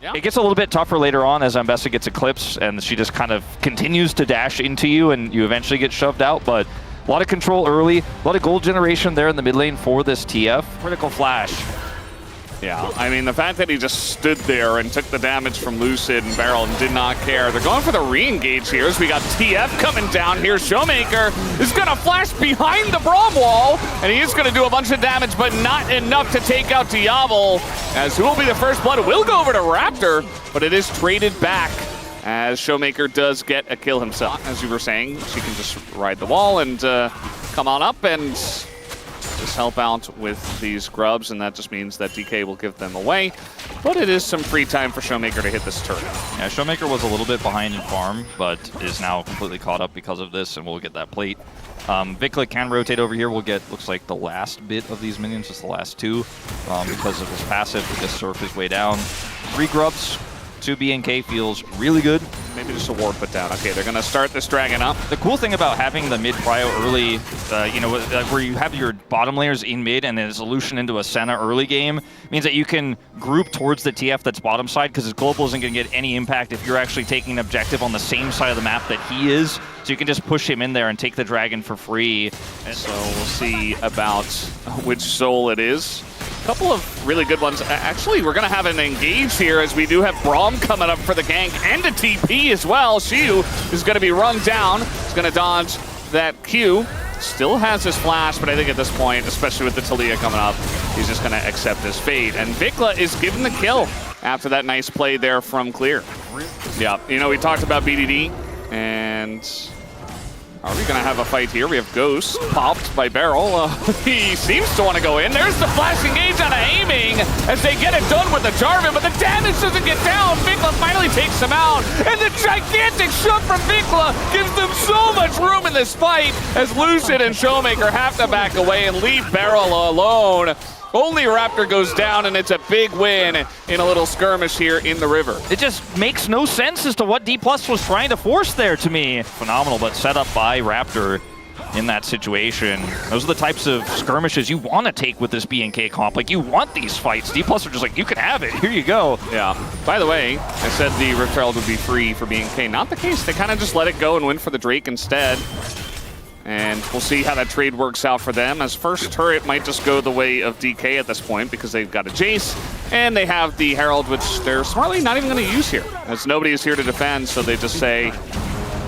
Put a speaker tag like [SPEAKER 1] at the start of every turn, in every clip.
[SPEAKER 1] It gets a little bit tougher later on as Ambessa gets eclipsed, and she just kind of continues to dash into you, and you eventually get shoved out. But a lot of control early, a lot of gold generation there in the mid lane for this TF. Critical flash.
[SPEAKER 2] Yeah, I mean, the fact that he just stood there and took the damage from Lucid and Barrel and did not care. They're going for the re-engage here as we got TF coming down here. Showmaker is going to flash behind the Braum wall, and he is going to do a bunch of damage, but not enough to take out Diablo, as who will be the first blood? It will go over to Raptor, but it is traded back as Showmaker does get a kill himself. As you were saying, she can just ride the wall and come on up and just help out with these grubs, and that just means that DK will give them away. But it is some free time for Showmaker to hit this turret.
[SPEAKER 1] Yeah, Showmaker was a little bit behind in farm, but is now completely caught up because of this, and we'll get that plate. Vikla can rotate over here. We'll get, looks like, the last bit of these minions, just the last two, because of his passive. We'll just surf his way down. 3 grubs, 2 BNK feels really good.
[SPEAKER 2] Maybe just a ward put down. Okay, they're going to start this dragon up.
[SPEAKER 1] The cool thing about having the mid prio early, you know, where you have your bottom layers in mid and then a solution into a Senna early game, means that you can group towards the TF that's bottom side, because his global isn't going to get any impact if you're actually taking an objective on the same side of the map that he is. So you can just push him in there and take the dragon for free.
[SPEAKER 2] And so we'll see about which soul it is. A couple of really good ones. Actually, we're going to have an engage here as we do have Braum coming up for the gank and a TP as well. Shiu is going to be run down. He's going to dodge that Q. Still has his flash, but I think at this point, especially with the Talia coming up, he's just going to accept his fate. And Vikla is given the kill after that nice play there from Clear. Yeah, you know, we talked about BDD, and are we going to have a fight here? We have Ghost popped by Barrel. He seems to want to go in. There's the flash engage on aiming as they get it done with the Jarvan, but the damage doesn't get down. Vikla finally takes him out, and the gigantic shove from Vikla gives them so much room in this fight as Lucid and Showmaker have to back away and leave Barrel alone. Only Raptor goes down, and it's a big win in a little skirmish here in the river.
[SPEAKER 1] It just makes no sense as to what Dplus was trying to force there to me. Phenomenal, but set up by Raptor in that situation. Those are the types of skirmishes you want to take with this BNK comp. Like, you want these fights. Dplus are just like, you can have it. Here you go.
[SPEAKER 2] Yeah. By the way, I said the Rift Herald would be free for BNK. Not the case. They kind of just let it go and went for the Drake instead. And we'll see how that trade works out for them, as first turret might just go the way of DK at this point because they've got a Jace and they have the Herald, which they're smartly not even going to use here, as nobody is here to defend, so they just say,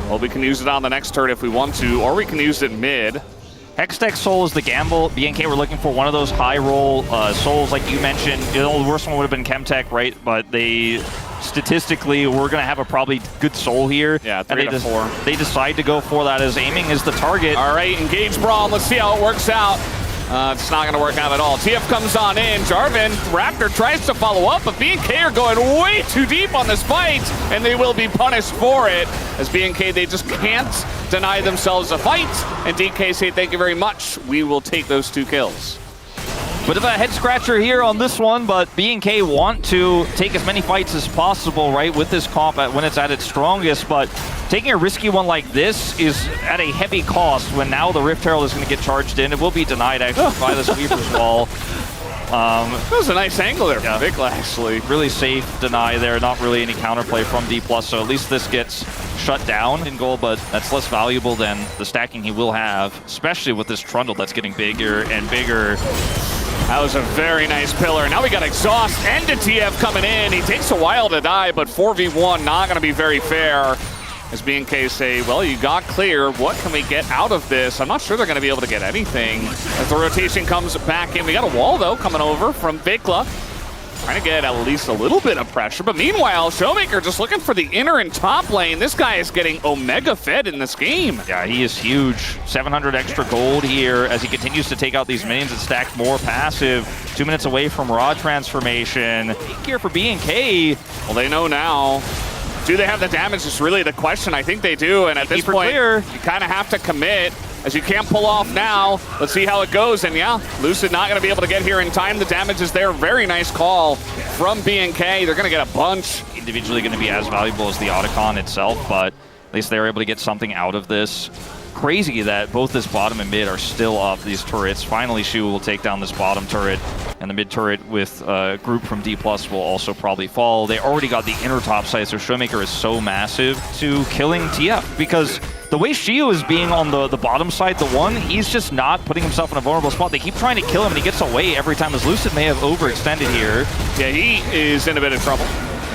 [SPEAKER 2] well, we can use it on the next turret if we want to, or we can use it mid.
[SPEAKER 1] Hextech Soul is the gamble. BNK were looking for one of those high roll souls like you mentioned. You know, the worst one would have been Chemtech, right? But they statistically, we're going to have a probably good soul here.
[SPEAKER 2] Yeah, 3 to 4.
[SPEAKER 1] They decide to go for that as aiming is the target.
[SPEAKER 2] All right, engage Braum. Let's see how it works out. It's not going to work out at all. TF comes on in. Jarvan, Raptor tries to follow up, but BNK are going way too deep on this fight, and they will be punished for it. As BNK, they just can't deny themselves a fight, and DK say thank you very much. We will take those 2 kills.
[SPEAKER 1] Bit of a head scratcher here on this one, but BNK want to take as many fights as possible, right, with this comp when it's at its strongest, but taking a risky one like this is at a heavy cost when now the Rift Herald is going to get charged in. It will be denied actually by this Weaver's Wall.
[SPEAKER 2] That was a nice angle there from Vikla, actually.
[SPEAKER 1] Really safe deny there, not really any counterplay from Dplus, so at least this gets shut down in goal, but that's less valuable than the stacking he will have, especially with this Trundle that's getting bigger and bigger.
[SPEAKER 2] That was a very nice pillar. Now we got Exhaust and a TF coming in. He takes a while to die, but 4v1 not going to be very fair. As BNK say, well, you got Clear. What can we get out of this? I'm not sure they're going to be able to get anything. As the rotation comes back in, we got a wall, though, coming over from Vikla. Trying to get at least a little bit of pressure. But meanwhile, Showmaker just looking for the inner and top lane. This guy is getting Omega fed in this game.
[SPEAKER 1] Yeah, he is huge. 700 extra gold here as he continues to take out these minions and stack more passive. 2 minutes away from Rod transformation. Here for BNK.
[SPEAKER 2] Well, they know now. Do they have the damage is really the question. I think they do. And at this point, you kind of have to commit. As you can't pull off now. Let's see how it goes. And yeah, Lucid not going to be able to get here in time. The damage is there. Very nice call from BNK. They're going to get a bunch.
[SPEAKER 1] Individually going to be as valuable as the Otacon itself, but at least they're able to get something out of this. Crazy that both this bottom and mid are still up, these turrets. Finally, Shu will take down this bottom turret. And the mid turret with a group from Dplus will also probably fall. They already got the inner top side, so Showmaker is so massive to killing TF, because the way Shio is being on the bottom side, he's just not putting himself in a vulnerable spot. They keep trying to kill him, and he gets away every time, as Lucid may have overextended here.
[SPEAKER 2] Yeah, he is in a bit of trouble.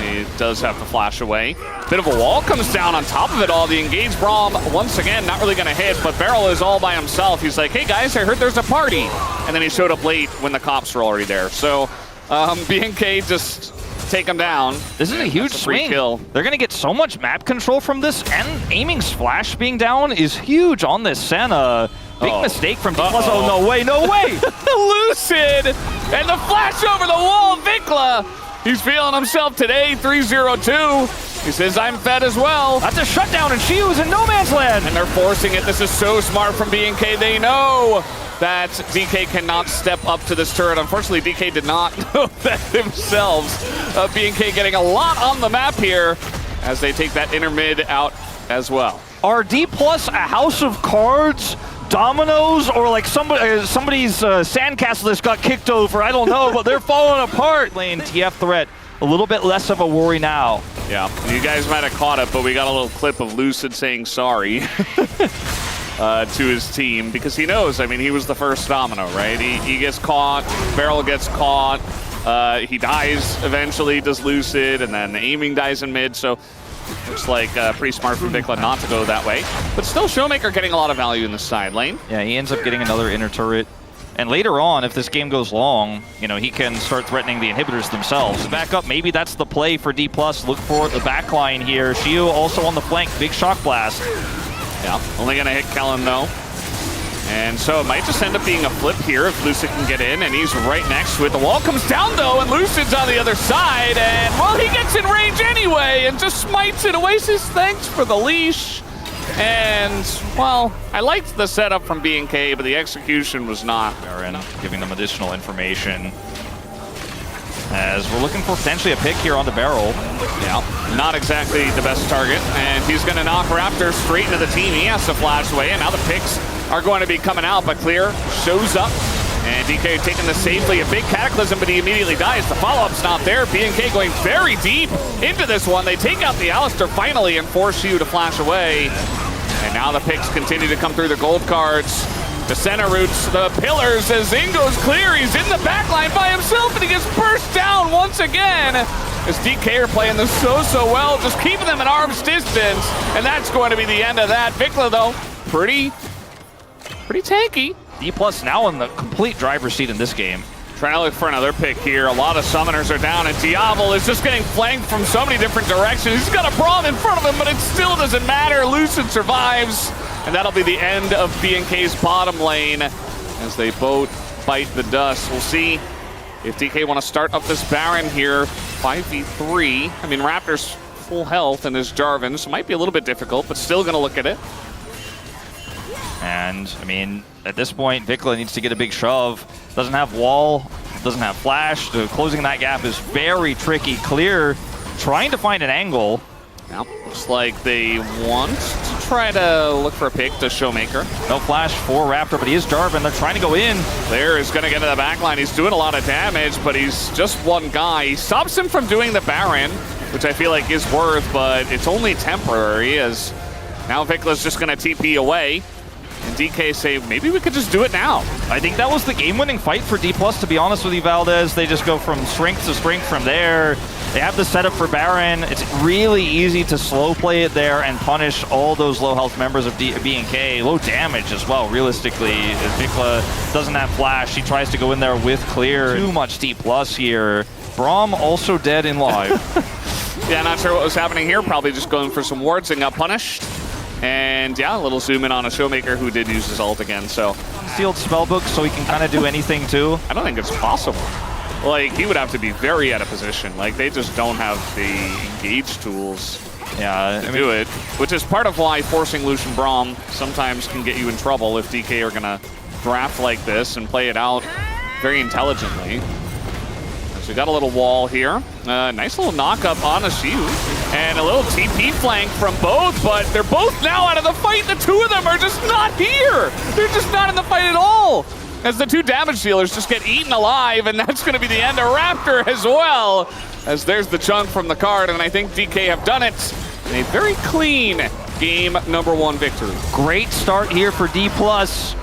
[SPEAKER 2] He does have to flash away. Bit of a wall comes down on top of it all. The engaged Braum, once again, not really going to hit, but Beryl is all by himself. He's like, hey guys, I heard there's a party. And then he showed up late when the cops were already there. So BNK just take him down.
[SPEAKER 1] This is a huge swing. Kill. They're going to get so much map control from this, and aiming Splash being down is huge on this Senna. Big mistake from Dplus. Oh, no way, no way!
[SPEAKER 2] Lucid! And the flash over the wall, Vikla! He's feeling himself today, 3-0-2. He says, I'm fed as well.
[SPEAKER 1] That's a shutdown, and Shio's in no man's land.
[SPEAKER 2] And they're forcing it. This is so smart from BNK. They know that DK cannot step up to this turret. Unfortunately, DK did not know that themselves. BNK getting a lot on the map here as they take that inner mid out as well.
[SPEAKER 1] Are Dplus a house of cards? Dominoes, or like somebody's sandcastle that's got kicked over? I don't know, but they're falling apart. Lane TF threat, a little bit less of a worry now.
[SPEAKER 2] Yeah, you guys might have caught it, but we got a little clip of Lucid saying sorry to his team, because he knows, I mean, he was the first domino, right? He gets caught, Beryl gets caught, he dies eventually, does Lucid, and then aiming dies in mid, so looks like pretty smart from Vikla not to go that way. But still, Showmaker getting a lot of value in the side lane.
[SPEAKER 1] Yeah, he ends up getting another inner turret. And later on, if this game goes long, you know, he can start threatening the inhibitors themselves. Back up, maybe that's the play for Dplus. Look for the backline here. Shio also on the flank, big shock blast.
[SPEAKER 2] Yeah, only gonna hit Kellen though. And so it might just end up being a flip here if Lucid can get in, and he's right next to it. The wall comes down though, and Lucid's on the other side, and well, he gets in range anyway and just smites it. Oasis, thanks for the leash. And, well, I liked the setup from BNK, but the execution was not.
[SPEAKER 1] Baron giving them additional information, as we're looking for potentially a pick here on the Beryl.
[SPEAKER 2] Yeah, not exactly the best target, and he's gonna knock Raptor straight into the team. He has to flash away, and now the picks are going to be coming out, but Clear shows up, and DK taking this safely. A big cataclysm, but he immediately dies. The follow-up's not there. BNK going very deep into this one. They take out the Alistair finally and force you to flash away. And now the picks continue to come through the gold cards. The center roots, the pillars, as Zing goes clear. He's in the backline by himself, and he gets burst down once again. As DK are playing this so well, just keeping them at arm's distance. And that's going to be the end of that. Vikla, though, pretty tanky.
[SPEAKER 1] Dplus now in the complete driver's seat in this game.
[SPEAKER 2] Trying to look for another pick here. A lot of summoners are down, and Diablo is just getting flanked from so many different directions. He's got a Braum in front of him, but it still doesn't matter. Lucid survives, and that'll be the end of BNK's bottom lane as they both bite the dust. We'll see if DK want to start up this Baron here. 5v3. I mean, Raptor's full health and his Jarvan, so it might be a little bit difficult, but still going to look at it.
[SPEAKER 1] And, I mean, at this point, Vikla needs to get a big shove. Doesn't have wall, doesn't have flash. So closing that gap is very tricky. Clear trying to find an angle.
[SPEAKER 2] Now, looks like they want to try to look for a pick to Showmaker.
[SPEAKER 1] No flash for Raptor, but he is Jarvan. They're trying to go in.
[SPEAKER 2] Clear is going to get to the back line. He's doing a lot of damage, but he's just one guy. He stops him from doing the Baron, which I feel like is worth, but it's only temporary, as now Vikla's just going to TP away. And DK say, maybe we could just do it now.
[SPEAKER 1] I think that was the game-winning fight for Dplus, to be honest with you, Valdez. They just go from strength to strength from there. They have the setup for Baron. It's really easy to slow play it there and punish all those low-health members of BNK. Low damage as well, realistically. Vikla doesn't have flash. He tries to go in there with Clear. Too much Dplus here. Braum also dead in live.
[SPEAKER 2] Yeah, not sure what was happening here. Probably just going for some wards and got punished. And yeah, a little zoom in on a Showmaker who did use his ult again, so.
[SPEAKER 1] Sealed spellbook, so he can kind of do anything too.
[SPEAKER 2] I don't think it's possible. Like, he would have to be very out of position. Like, they just don't have the engage tools to do it, which is part of why forcing Lucian Braum sometimes can get you in trouble if DK are gonna draft like this and play it out very intelligently. So we got a little wall here. Nice little knock up on a shield. And a little TP flank from both, but they're both now out of the fight. The two of them are just not here. They're just not in the fight at all. as the 2 damage dealers just get eaten alive, and that's going to be the end of Raptor as well, as there's the chunk from the card, and I think DK have done it in a very clean game number 1 victory.
[SPEAKER 1] Great start here for Dplus.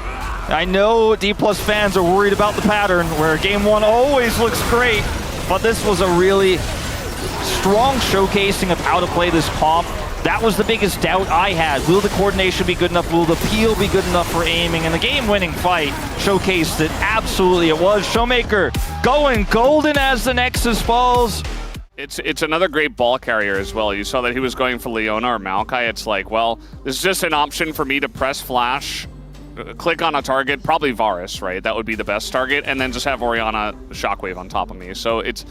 [SPEAKER 1] I know Dplus fans are worried about the pattern where game 1 always looks great, but this was a really strong showcasing of how to play this comp. That was the biggest doubt I had. Will the coordination be good enough? Will the peel be good enough for aiming? And the game-winning fight showcased it. Absolutely it was. Showmaker going golden as the Nexus falls.
[SPEAKER 2] It's another great ball carrier as well. You saw that he was going for Leona or Maokai. It's like, well, this is just an option for me to press flash, click on a target, probably Varus, right? That would be the best target, and then just have Orianna Shockwave on top of me. So it's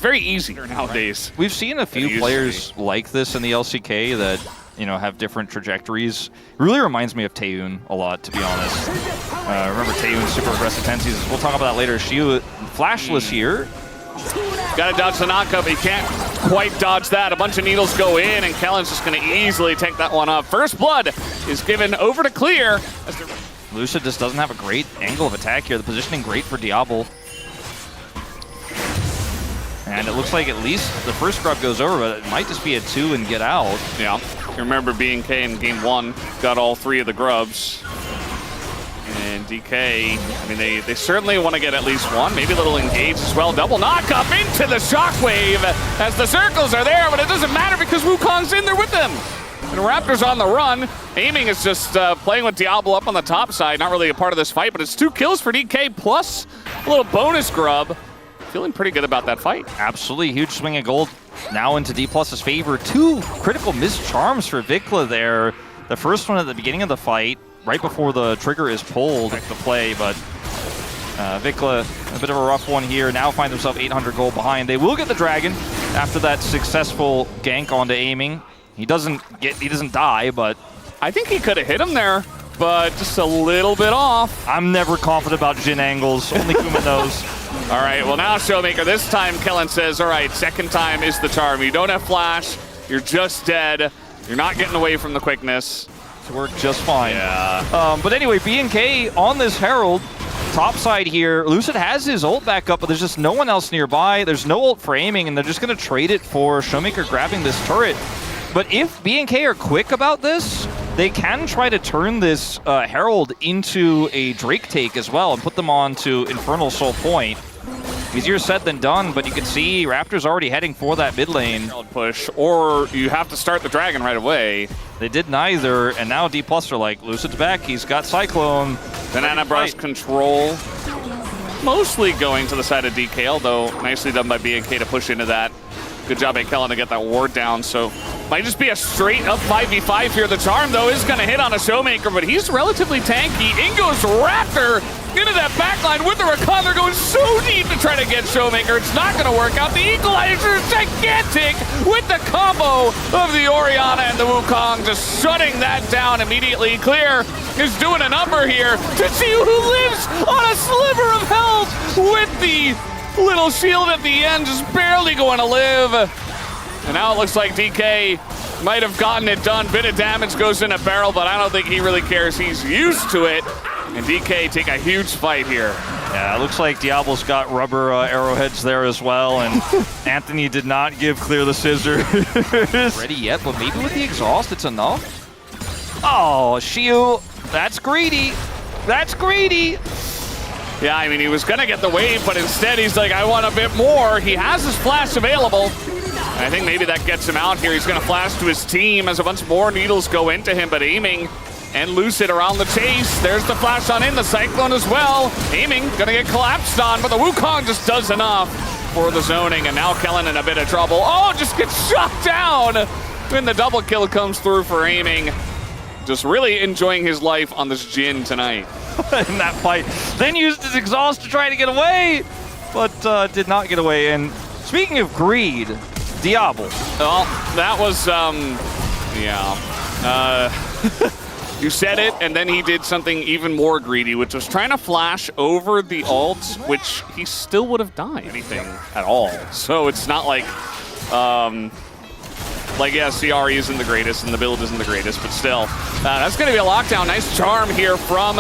[SPEAKER 2] very easy nowadays.
[SPEAKER 1] We've seen a few players like this in the LCK that, you know, have different trajectories. It really reminds me of Taeyoon a lot, to be honest. Remember Taeyoon's super aggressive tendencies. We'll talk about that later. Shiu flashless here.
[SPEAKER 2] Gotta dodge the knockup. He can't quite dodge that. A bunch of needles go in, and Kellen's just gonna easily take that one up. First blood is given over to Clear.
[SPEAKER 1] Lucid just doesn't have a great angle of attack here. The positioning great for Diablo. And it looks like at least the first grub goes over, but it might just be a 2 and get out.
[SPEAKER 2] Yeah, you remember BNK in game 1 got all 3 of the grubs. And DK, I mean, they certainly want to get at least 1, maybe a little engaged as well. Double knockup into the Shockwave as the circles are there, but it doesn't matter because Wukong's in there with them. And Raptor's on the run. Aiming is just playing with Diablo up on the top side. Not really a part of this fight, but it's 2 kills for DK plus a little bonus grub. Feeling pretty good about that fight.
[SPEAKER 1] Absolutely, huge swing of gold now into Dplus's favor. 2 critical missed charms for Vikla there. The first one at the beginning of the fight, right before the trigger is pulled to play, but Vikla, a bit of a rough one here. Now find himself 800 gold behind. They will get the dragon after that successful gank onto aiming. He doesn't die, but
[SPEAKER 2] I think he could have hit him there, but just a little bit off.
[SPEAKER 1] I'm never confident about Jhin angles. Only Kuma knows.
[SPEAKER 2] All right, well now Showmaker, this time Kellen says, all right, second time is the charm. You don't have flash, you're just dead, you're not getting away from the quickness.
[SPEAKER 1] It's worked just fine.
[SPEAKER 2] Yeah.
[SPEAKER 1] But anyway, BNK on this Herald, top side here. Lucid has his ult back up, but there's just no one else nearby. There's no ult for aiming, and they're just going to trade it for Showmaker grabbing this turret. But if BNK are quick about this, they can try to turn this Herald into a Drake take as well and put them on to Infernal Soul Point. Easier said than done, but you can see Raptors already heading for that mid lane.
[SPEAKER 2] Push, or you have to start the dragon right away.
[SPEAKER 1] They did neither, and now Dplus are like, Lucid's back, he's got Cyclone.
[SPEAKER 2] Banana Brush control. Mostly going to the side of DK, although nicely done by BNK to push into that. Good job by Kellen to get that ward down, so might just be a straight up 5v5 here. The charm, though, is going to hit on a Showmaker, but he's relatively tanky. In goes Raptor into that backline with the Rakan. They're going so deep to try to get Showmaker. It's not going to work out. The equalizer is gigantic with the combo of the Orianna and the Wukong, just shutting that down immediately. Clear is doing a number here to see who lives on a sliver of health with the little shield at the end, just barely going to live. And now it looks like DK might have gotten it done. Bit of damage goes in a barrel, but I don't think he really cares. He's used to it. And DK take a huge fight here.
[SPEAKER 1] Yeah, it looks like Diablo's got rubber arrowheads there as well, and Anthony did not give Clear the scissors. Ready yet, but maybe with the exhaust it's enough. Oh, Shiu, that's greedy. That's greedy.
[SPEAKER 2] Yeah, I mean, he was going to get the wave, but instead he's like, I want a bit more. He has his flash available. And I think maybe that gets him out here. He's going to flash to his team as a bunch more needles go into him, but aiming and Lucid around the chase. There's the flash on in, the Cyclone as well. Aiming, going to get collapsed on, but the Wukong just does enough for the zoning, and now Kellen in a bit of trouble. Oh, just gets shot down when the double kill comes through for aiming. Just really enjoying his life on this Jhin tonight.
[SPEAKER 1] In that fight. Then used his exhaust to try to get away, but did not get away. And speaking of greed, Diablo.
[SPEAKER 2] Well, that was, you said it, and then he did something even more greedy, which was trying to flash over the ult, which he still would have died anything at all. So it's not like, yeah, CR isn't the greatest and the build isn't the greatest, but still. That's going to be a lockdown. Nice charm here from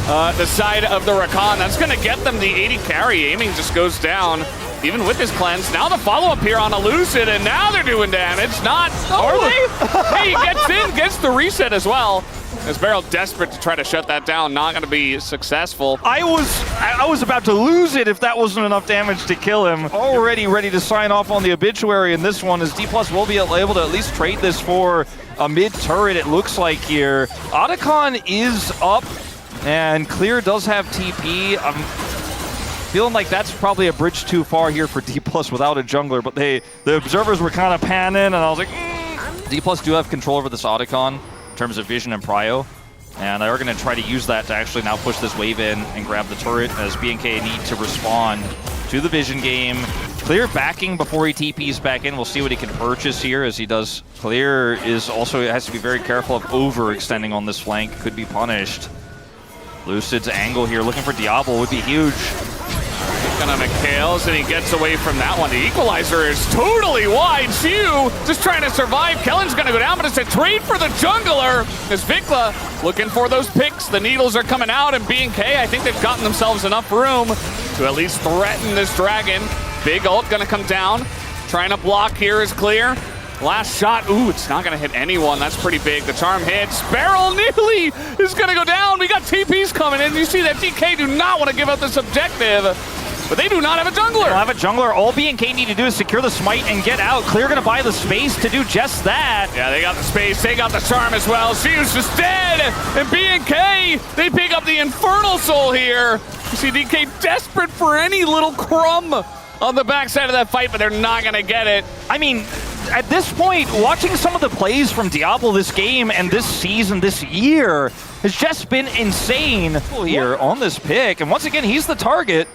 [SPEAKER 2] the side of the Rakan. That's going to get them the 80 carry. Aiming just goes down, even with his cleanse. Now the follow-up here on Elucid, and now they're doing damage. Not, are they? Hey, he gets in, gets the reset as well. As Barrel desperate to try to shut that down, not going to be successful.
[SPEAKER 1] I was about to lose it if that wasn't enough damage to kill him. Already ready to sign off on the obituary in this one, as Dplus will be able to at least trade this for a mid turret, it looks like here. Otacon is up, and Clear does have TP. I'm feeling like that's probably a bridge too far here for Dplus without a jungler, but the observers were kind of panning, and I was like, Dplus do have control over this Otacon in terms of vision and prio, and they are going to try to use that to actually now push this wave in and grab the turret, as BNK need to respond to the vision game. Clear backing before he TPs back in. We'll see what he can purchase here as he does. Clear is also has to be very careful of overextending on this flank. Could be punished. Lucid's angle here, looking for Diablo, would be huge.
[SPEAKER 2] Gonna McHale's, and he gets away from that one. The equalizer is totally wide. Shu just trying to survive. Kellen's gonna go down, but it's a trade for the jungler. As Vikla looking for those picks. The needles are coming out, and BNK, I think they've gotten themselves enough room to at least threaten this dragon. Big ult gonna come down. Trying to block here is Clear. Last shot, ooh, it's not gonna hit anyone. That's pretty big. The charm hits. Barrel nearly is gonna go down. We got TPs coming in. You see that DK do not want to give up this objective, but they do not have a jungler.
[SPEAKER 1] They don't have a jungler. All BNK need to do is secure the smite and get out. Clear gonna buy the space to do just that.
[SPEAKER 2] Yeah, they got the space. They got the charm as well. She's just dead. And BNK, they pick up the Infernal Soul here. You see DK desperate for any little crumb on the backside of that fight, but they're not gonna get it.
[SPEAKER 1] I mean, at this point, watching some of the plays from Diablo this game and this season, this year, has just been insane here on this pick. And once again, he's the target.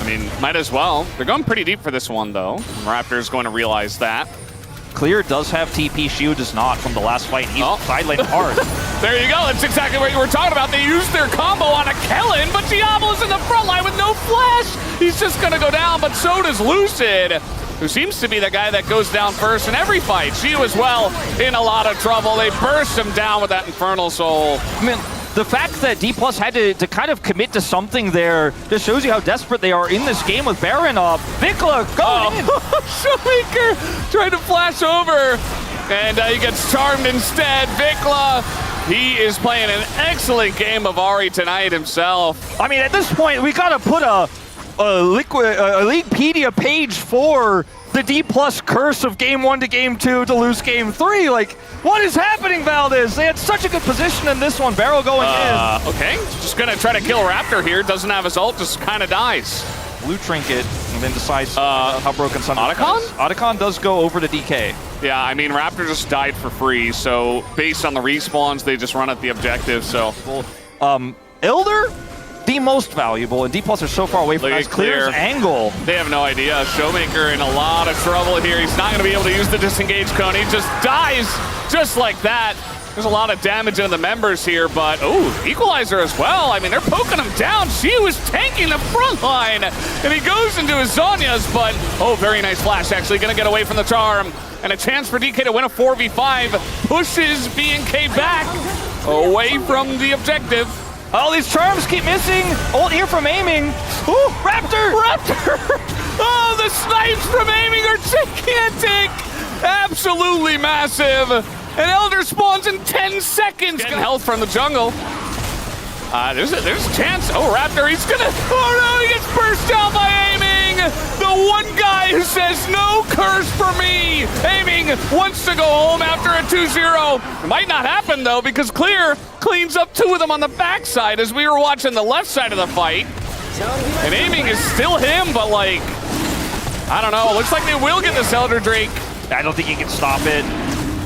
[SPEAKER 2] I mean, might as well. They're going pretty deep for this one, though. Raptor's going to realize that.
[SPEAKER 1] Clear does have TP, Shu does not from the last fight. He's sidelined hard.
[SPEAKER 2] There you go. That's exactly what you were talking about. They used their combo on a Kellen, but Diablo's in the front line with no flash. He's just going to go down, but so does Lucid, who seems to be the guy that goes down first in every fight. Shu as well in a lot of trouble. They burst him down with that Infernal Soul.
[SPEAKER 1] I mean, the fact that Dplus had to kind of commit to something there just shows you how desperate they are in this game with Baron up. Vikla, go in!
[SPEAKER 2] Showmaker trying to flash over, and he gets charmed instead. Vikla, he is playing an excellent game of Ahri tonight himself.
[SPEAKER 1] I mean, at this point, we gotta put a Leaguepedia page for the Dplus curse of game 1 to game 2 to lose game 3. Like, what is happening, Valdez? They had such a good position in this one. Barrel going in.
[SPEAKER 2] Okay, just gonna try to kill Raptor here. Doesn't have his ult, just kind of dies.
[SPEAKER 1] Blue trinket, and then decides how broken Sun
[SPEAKER 2] Otacon?
[SPEAKER 1] is. Otacon does go over to DK.
[SPEAKER 2] Yeah, I mean, Raptor just died for free, so based on the respawns, they just run at the objective, so.
[SPEAKER 1] Elder, the most valuable, and Dplus are so far away from that. Clear's angle.
[SPEAKER 2] They have no idea. Showmaker in a lot of trouble here. He's not going to be able to use the disengage cone. He just dies just like that. There's a lot of damage in the members here, but equalizer as well. I mean, they're poking him down. She was tanking the front line, and he goes into his Zhonya's, but very nice flash. Actually going to get away from the charm, and a chance for DK to win a 4v5. Pushes BNK back away from the objective.
[SPEAKER 1] Oh, these charms keep missing. Ult here from aiming. Ooh, Raptor!
[SPEAKER 2] Oh, the snipes from aiming are gigantic. Absolutely massive. And Elder spawns in 10 seconds. Getting health from the jungle. There's a chance. Oh, Raptor, he's gonna. Oh no, he gets burst down by aiming. The one guy who says no curse for me. Aiming wants to go home after a 2-0. It might not happen though, because Clear cleans up 2 of them on the backside as we were watching the left side of the fight. And aiming is still him, but like, I don't know. Looks like they will get this Elder Drake.
[SPEAKER 1] I don't think he can stop it.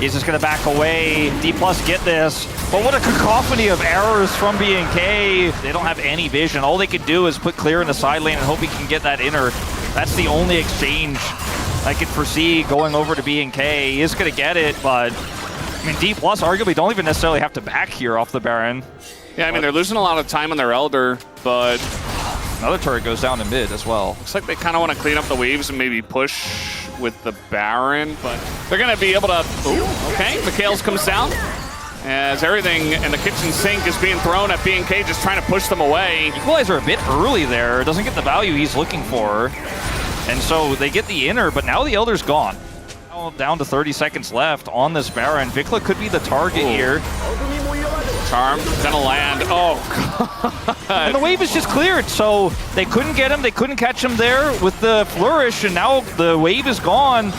[SPEAKER 1] He's just going to back away. Dplus get this. But what a cacophony of errors from BNK. They don't have any vision. All they can do is put Clear in the side lane and hope he can get that inner. That's the only exchange I can foresee going over to BNK. He is going to get it, but I mean, Dplus arguably don't even necessarily have to back here off the Baron.
[SPEAKER 2] Yeah, I mean, they're losing a lot of time on their Elder, but
[SPEAKER 1] another turret goes down to mid as well.
[SPEAKER 2] Looks like they kind of want to clean up the waves and maybe push with the Baron, but they're going to be able to. Ooh, okay. McHale's comes down. as everything in the kitchen sink is being thrown at BNK, just trying to push them away.
[SPEAKER 1] Equalizer a bit early there. Doesn't get the value he's looking for. And so they get the inner, but now the Elder's gone. Now down to 30 seconds left on this Baron. Vikla could be the target here.
[SPEAKER 2] Charm gonna land. Oh, God.
[SPEAKER 1] And the wave is just cleared, so they couldn't get him. They couldn't catch him there with the flourish, and now the wave is gone.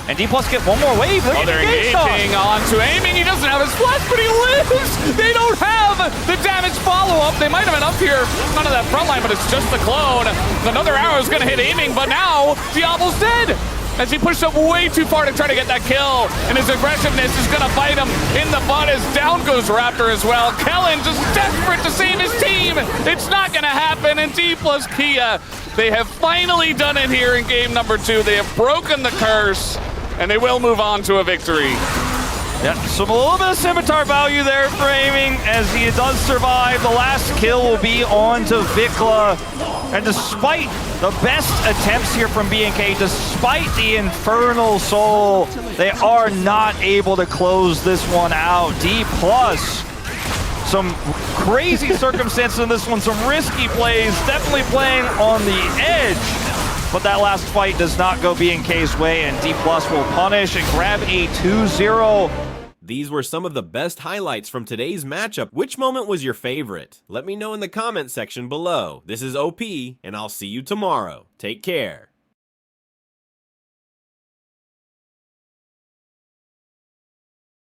[SPEAKER 1] And Dplus get one more wave.
[SPEAKER 2] They're engaging onto aiming. He doesn't have his flash, but he lives. They don't have the damage follow-up. They might have been up here. None of that front line, but it's just the clone. Another arrow is going to hit aiming, but now Diablo's dead. As he pushed up way too far to try to get that kill. And his aggressiveness is going to bite him in the butt as down goes Raptor as well. Kellen just desperate to save his team. It's not going to happen. And Dplus KIA, they have finally done it here in game number 2. They have broken the curse, and they will move on to a victory.
[SPEAKER 1] Yeah, so a little bit of scimitar value there for aiming as he does survive. The last kill will be on to Vikla. And despite the best attempts here from BNK, despite the Infernal Soul, they are not able to close this one out. Dplus, some crazy circumstances in this one, some risky plays, definitely playing on the edge. But that last fight does not go BNK's way, and Dplus will punish and grab a 2-0.
[SPEAKER 3] These were some of the best highlights from today's matchup. Which moment was your favorite? Let me know in the comment section below. This is OP, and I'll see you tomorrow. Take care.